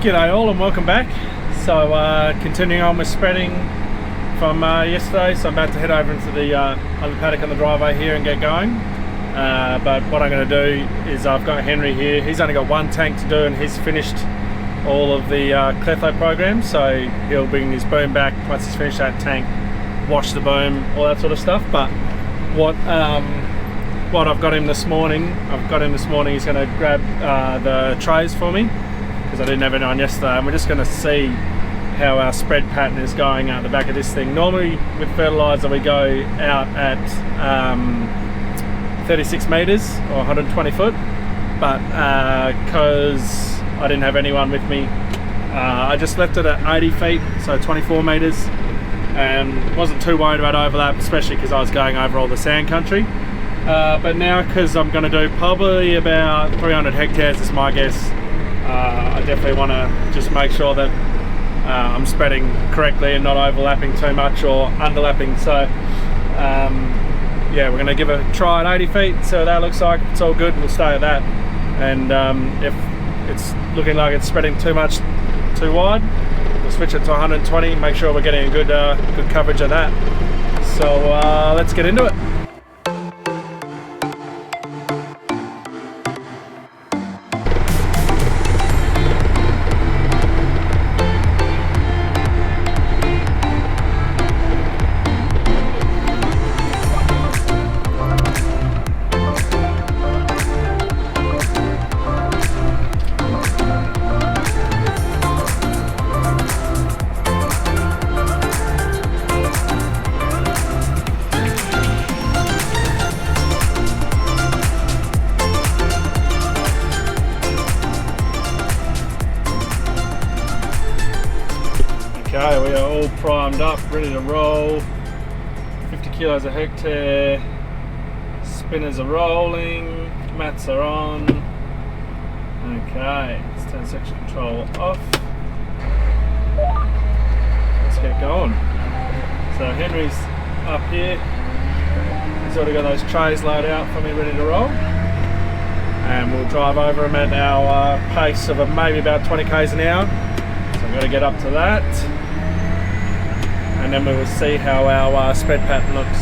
G'day all and welcome back. So continuing on with spreading from yesterday, so I'm about to head over into the other paddock on the driveway here and get going. But what I'm going to do is I've got Henry here. He's only got one tank to do and he's finished all of the cletho program, so he'll bring his boom back once he's finished that tank, wash the boom, all that sort of stuff. But what I've got him this morning, he's going to grab the trays for me, because I didn't have any on yesterday, and we're just going to see how our spread pattern is going out the back of this thing. Normally with fertiliser we go out at 36 metres or 120 foot, but because I didn't have anyone with me, I just left it at 80 feet, so 24 metres, and wasn't too worried about overlap, especially because I was going over all the sand country. But now, because I'm going to do probably about 300 hectares is my guess, I definitely want to just make sure that I'm spreading correctly and not overlapping too much or underlapping. So yeah, we're going to give it a try at 80 feet, see what that looks like. If it's all good, we'll stay at that, and if it's looking like it's spreading too wide, we'll switch it to 120, make sure we're getting a good coverage of that. So let's get into it. Okay, we are all primed up, ready to roll. 50 kilos a hectare. Spinners are rolling. Mats are on. Okay, let's turn section control off. Let's get going. So Henry's up here. He's already got those trays laid out for me, ready to roll. And we'll drive over them at our pace of maybe about 20 k's an hour. So I've got to get up to that. And then we will see how our spread pattern looks.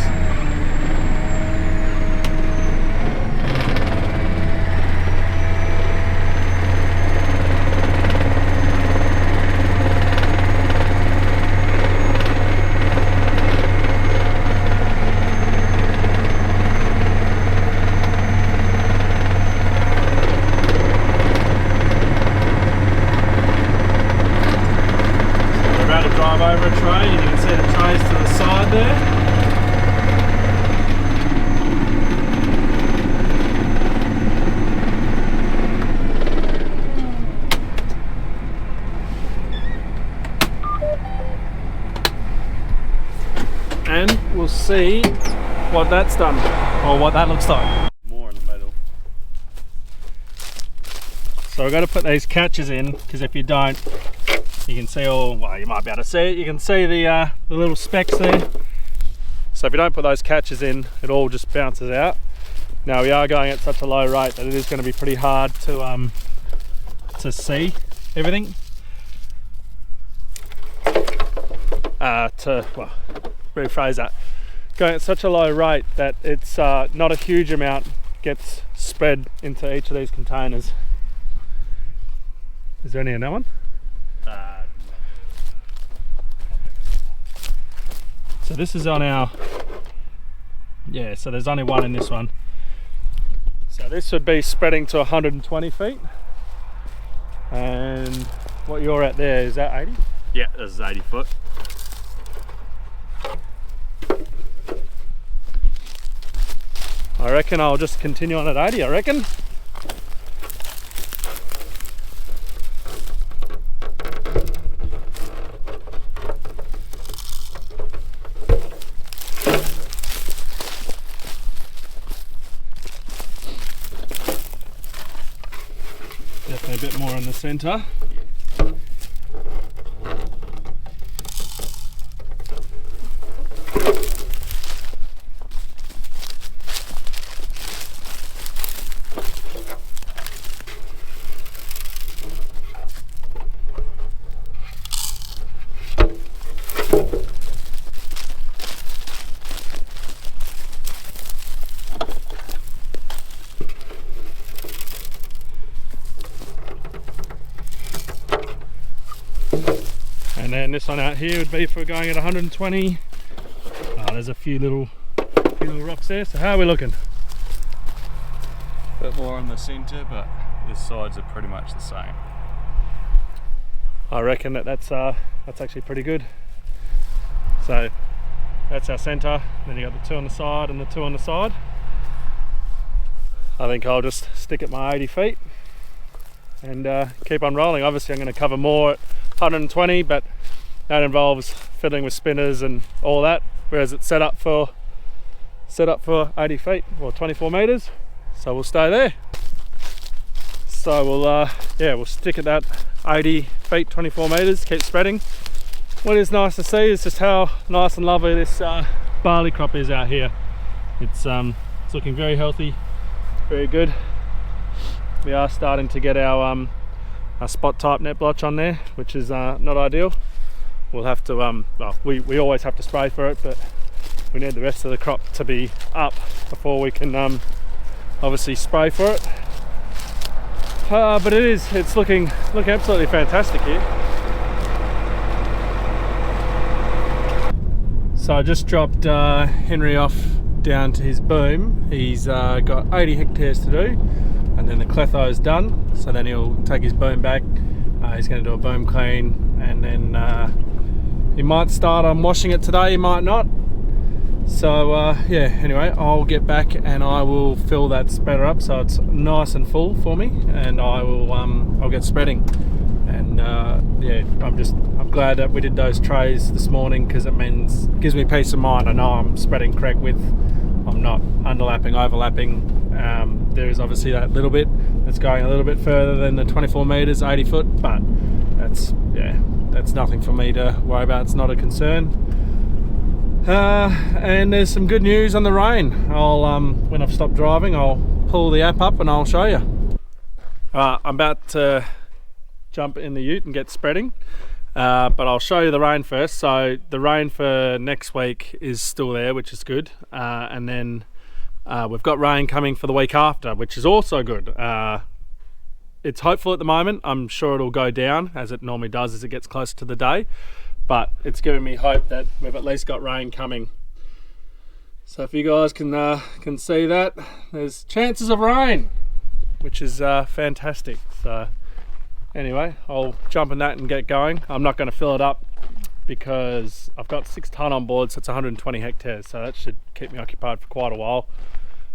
We're about to drive over a tray, and you can see the trays to the side there. And we'll see what that's done, or what that looks like. More in the middle. So we've got to put these catches in, because if you don't, you can see well, you might be able to see it, you can see the little specks there. So if you don't put those catches in, it all just bounces out. Now we are going at such a low rate that it is going to be pretty hard to see everything. Rephrase that. Going at such a low rate that it's not a huge amount gets spread into each of these containers. Is there any in that one? So this is on our, yeah, so there's only one in this one. So this would be spreading to 120 feet. And what you're at there, is that 80? Yeah, this is 80 foot. I reckon I'll just continue on at 80, I reckon. Definitely a bit more in the centre. And then this one out here would be for going at 120. There's a few little rocks there. So how are we looking? A bit more in the centre, but the sides are pretty much the same. I reckon that's actually pretty good. So that's our centre. Then you got the 2 on the side and the 2 on the side. I think I'll just stick at my 80 feet and keep on rolling. Obviously I'm going to cover more at 120, but that involves fiddling with spinners and all that, whereas it's set up for 80 feet or 24 meters, so we'll stay there. So we'll stick at that 80 feet, 24 meters, keep spreading. What is nice to see is just how nice and lovely this barley crop is out here. It's looking very healthy, very good. We are starting to get our spot type net blotch on there, which is not ideal. We'll have to well, we always have to spray for it, but we need the rest of the crop to be up before we can obviously spray for it. But it's looking absolutely fantastic here. So I just dropped Henry off down to his boom. He's got 80 hectares to do, and then the cletho's done, so then he'll take his boom back. He's going to do a boom clean, and then he might start on washing it today, he might not. So yeah, anyway, I'll get back and I will fill that spreader up so it's nice and full for me, and I'll get spreading. And yeah, I'm glad that we did those trays this morning, because it gives me peace of mind. I know I'm spreading correct width, I'm not underlapping, overlapping. There is obviously that little bit that's going a little bit further than the 24 meters, 80 foot, but that's nothing for me to worry about. It's not a concern. And there's some good news on the rain. I'll when I've stopped driving, I'll pull the app up and I'll show you. I'm about to jump in the ute and get spreading, but I'll show you the rain first. So the rain for next week is still there, which is good, and then we've got rain coming for the week after, which is also good. It's hopeful at the moment. I'm sure it'll go down, as it normally does as it gets closer to the day, but it's giving me hope that we've at least got rain coming. So if you guys can see that, there's chances of rain, which is fantastic. So anyway, I'll jump in that and get going. I'm not going to fill it up because I've got 6 tonne on board, so it's 120 hectares, so that should keep me occupied for quite a while.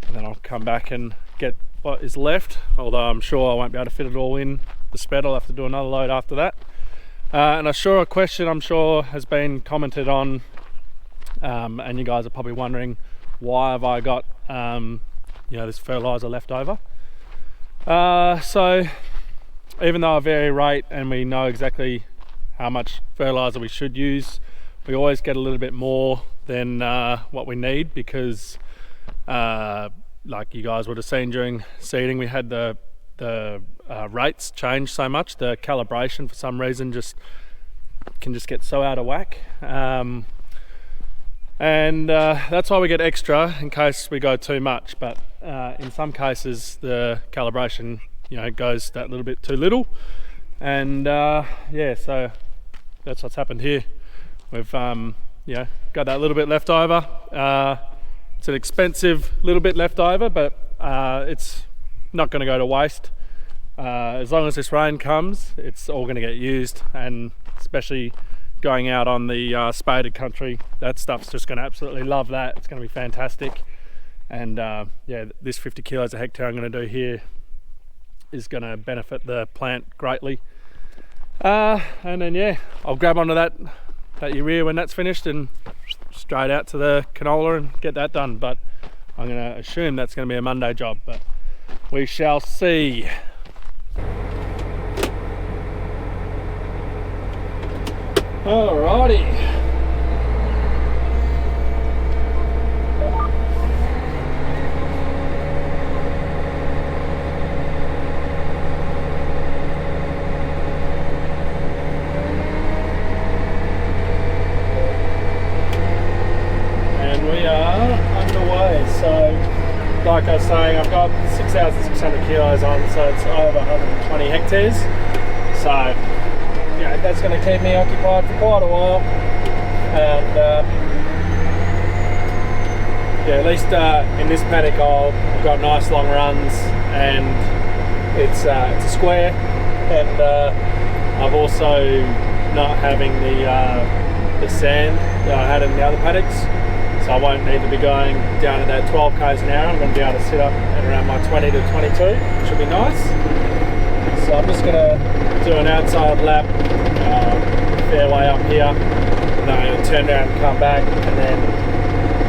And then I'll come back and get what is left, although I'm sure I won't be able to fit it all in the spread. I'll have to do another load after that. And a question I'm sure has been commented on, and you guys are probably wondering, why have I got this fertilizer left over? So even though I vary rate and we know exactly how much fertilizer we should use, we always get a little bit more than what we need, because like you guys would have seen during seeding, we had the rates change so much. The calibration for some reason can get so out of whack, and that's why we get extra in case we go too much. But in some cases the calibration goes that little bit too little, and yeah, so that's what's happened here. We've got that little bit left over. It's an expensive little bit left over, but it's not going to go to waste. As long as this rain comes, it's all going to get used, and especially going out on the spaded country, that stuff's just going to absolutely love that. It's going to be fantastic. And yeah, this 50 kilos a hectare I'm going to do here is going to benefit the plant greatly. And then yeah, I'll grab onto that urea when that's finished and straight out to the canola and get that done. But I'm going to assume that's going to be a Monday job, but we shall see. Alrighty. Like I was saying, I've got 6,600 kilos on, so it's over 120 hectares. So yeah, that's going to keep me occupied for quite a while. And yeah, at least in this paddock I've got nice long runs, and it's a square, and I've also not having the sand that I had in the other paddocks, so I won't need to be going down at that 12 k's an hour. I'm going to be able to sit up at around my 20 to 22, which will be nice. So I'm just going to do an outside lap, fairway up here, and then I'm going to turn around and come back, and then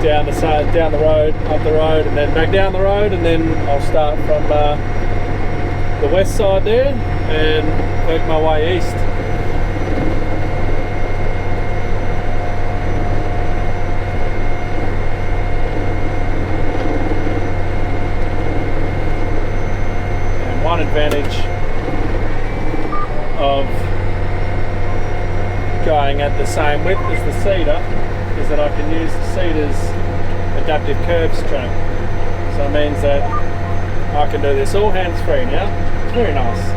down the side, down the road, up the road, and then back down the road, and then I'll start from the west side there and work my way east. And one advantage of going at the same width as the cedar is that I can use the cedar's adaptive curves track, so it means that I can do this all hands free now. It's very nice.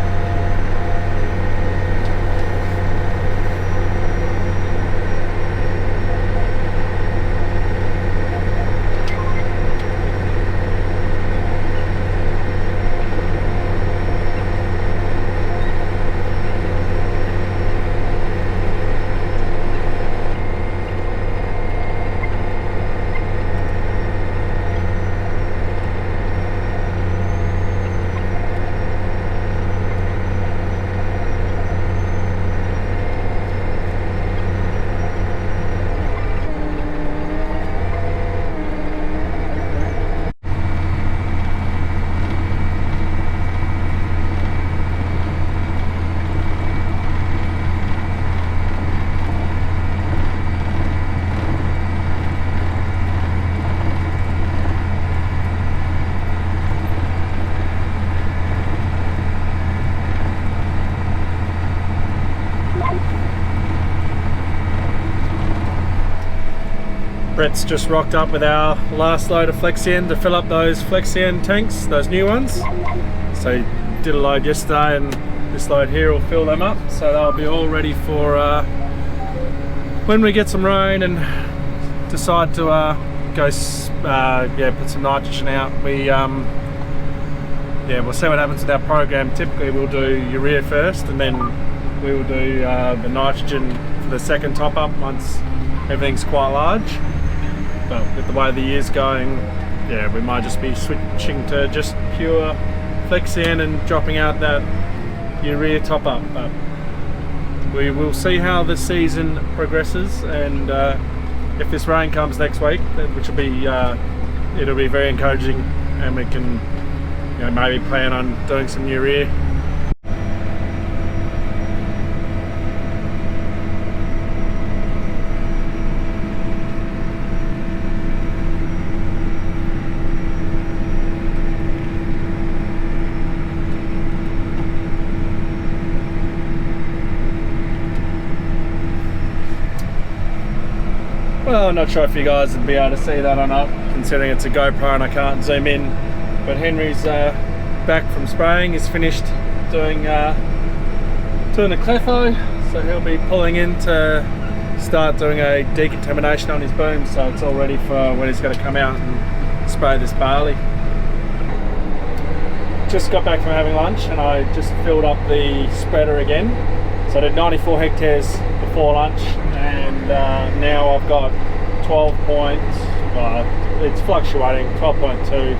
Brett's just rocked up with our last load of Flexion to fill up those Flexion tanks, those new ones. So he did a load yesterday, and this load here will fill them up, so they'll be all ready for when we get some rain and decide to put some nitrogen out. We'll see what happens with our program. Typically we'll do urea first, and then we will do the nitrogen for the second top up once everything's quite large. But with the way the year's going, yeah, we might just be switching to just pure Flexion and dropping out that urea top up. But we will see how the season progresses, and if this rain comes next week, which will be it'll be very encouraging, and we can, you know, maybe plan on doing some urea. Well, I'm not sure if you guys would be able to see that or not, considering it's a GoPro and I can't zoom in. But Henry's back from spraying. He's finished doing the clefo, so he'll be pulling in to start doing a decontamination on his boom, so it's all ready for when he's going to come out and spray this barley. Just got back from having lunch, and I just filled up the spreader again. So I did 94 hectares before lunch, and now I've got 12 points, it's fluctuating, 12.2,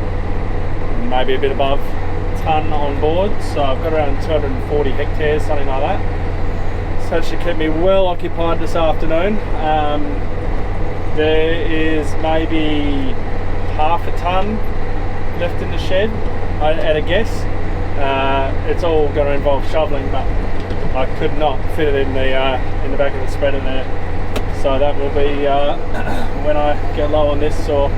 maybe a bit above ton on board, so I've got around 240 hectares, something like that. So that should keep me well occupied this afternoon. There is maybe half a ton left in the shed, at a guess. It's all going to involve shoveling, but I could not fit it in the back of the spreader there. So that will be when I get low on this or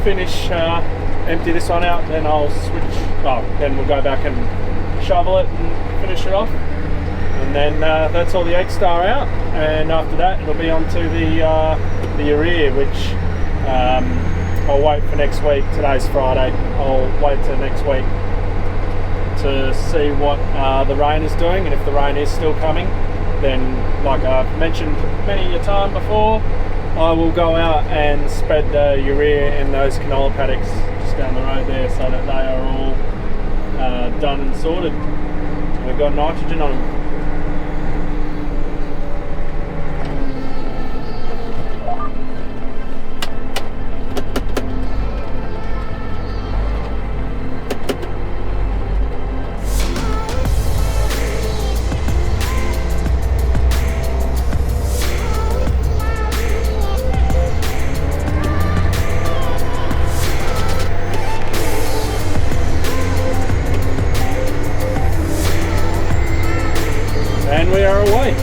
finish empty this one out, then I'll switch. Then we'll go back and shovel it and finish it off, and then that's all the Agstar out. And after that, it'll be onto the urea, which I'll wait for next week. Today's Friday. I'll wait till next week to see what the rain is doing, and if the rain is still coming, then like I've mentioned many a time before, I will go out and spread the urea in those canola paddocks just down the road there, so that they are all done and sorted. We've got nitrogen on them. And we are away.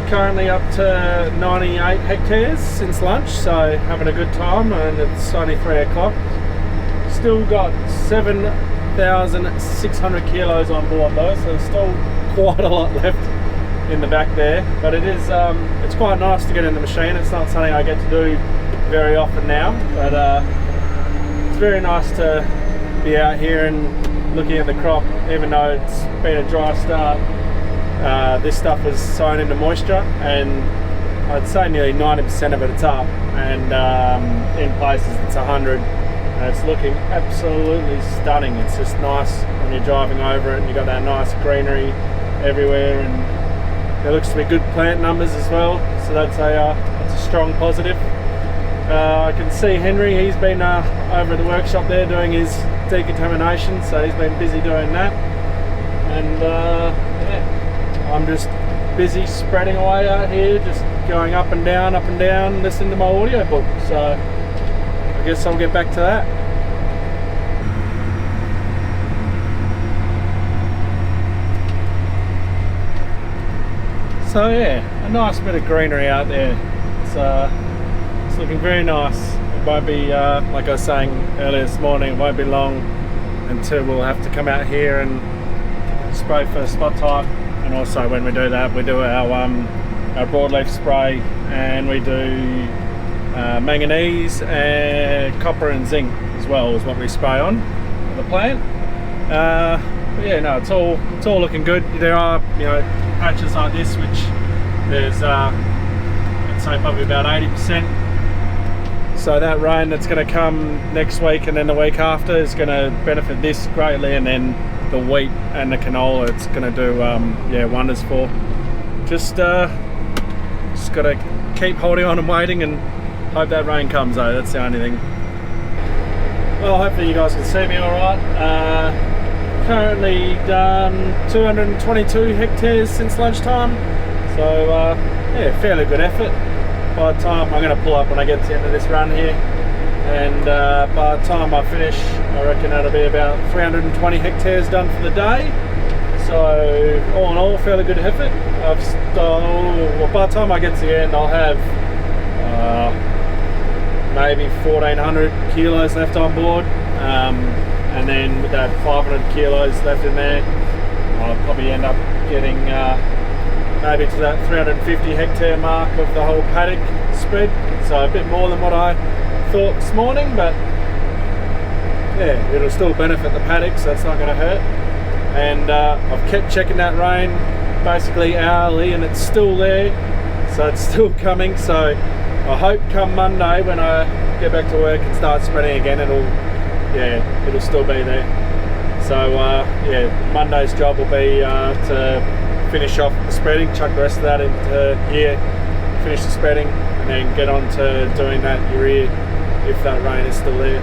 Currently up to 98 hectares since lunch, so having a good time, and it's only 3 o'clock. Still got 7,600 kilos on board though, so there's still quite a lot left in the back there, but it is it's quite nice to get in the machine. It's not something I get to do very often now, but it's very nice to be out here and looking at the crop, even though it's been a dry start. This stuff was sown into moisture, and I'd say nearly 90% of it's up, and in places it's 100, and it's looking absolutely stunning. It's just nice when you're driving over it and you've got that nice greenery everywhere, and there looks to be good plant numbers as well, so that's a strong positive. I can see Henry, he's been over at the workshop there doing his decontamination, so he's been busy doing that, and yeah, I'm just busy spreading away out here, just going up and down, listening to my audiobook. So I guess I'll get back to that. So yeah, a nice bit of greenery out there. It's looking very nice. It won't be, like I was saying earlier this morning, it won't be long until we'll have to come out here and spray for spot type. And also when we do that, we do our broadleaf spray, and we do manganese and copper and zinc as well is what we spray on the plant. But yeah, no, it's all looking good. There are, you know, patches like this which there's I'd say probably about 80%. So that rain that's going to come next week and then the week after is going to benefit this greatly, and then the wheat and the canola it's going to do yeah, wonders for. Just got to keep holding on and waiting and hope that rain comes though. That's the only thing. Well, hopefully you guys can see me all right. Currently done 222 hectares since lunchtime, so yeah, fairly good effort. By the time I'm going to pull up when I get to the end of this run here, and by the time I finish, I reckon that'll be about 320 hectares done for the day. So all in all, fairly good effort. Well, by the time I get to the end, I'll have maybe 1,400 kilos left on board, and then with that 500 kilos left in there, I'll probably end up getting maybe to that 350 hectare mark of the whole paddock, spread, so a bit more than what I thought this morning, but yeah, it'll still benefit the paddock, so it's not going to hurt. And I've kept checking that rain basically hourly, and it's still there, so it's still coming. So I hope come Monday when I get back to work and start spreading again, it'll still be there. So yeah, Monday's job will be to finish off the spreading, chuck the rest of that into here, finish the spreading, and then get on to doing that urea if that rain is still there.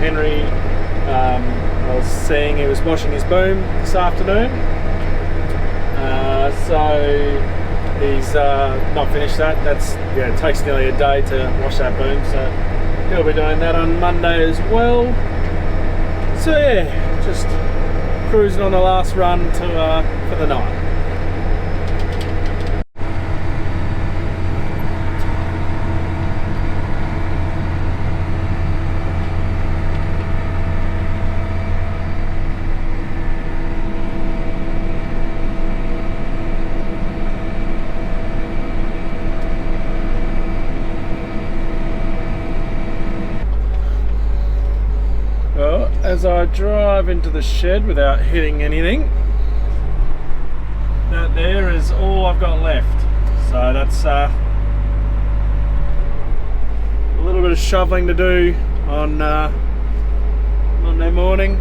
Henry, I was seeing he was washing his boom this afternoon, so he's not finished that. It takes nearly a day to wash that boom, so he'll be doing that on Monday as well. So yeah, just cruising on the last run to for the night. As I drive into the shed without hitting anything, that there is all I've got left. So that's a little bit of shoveling to do on Monday morning,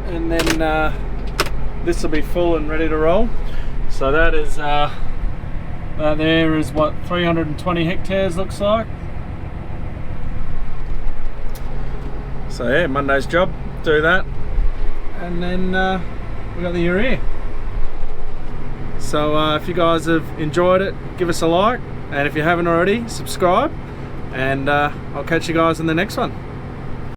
and then this will be full and ready to roll. So that is that there is what 320 hectares looks like. So yeah, Monday's job, do that, and then we got the urea. So if you guys have enjoyed it, give us a like, and if you haven't already, subscribe, and I'll catch you guys in the next one.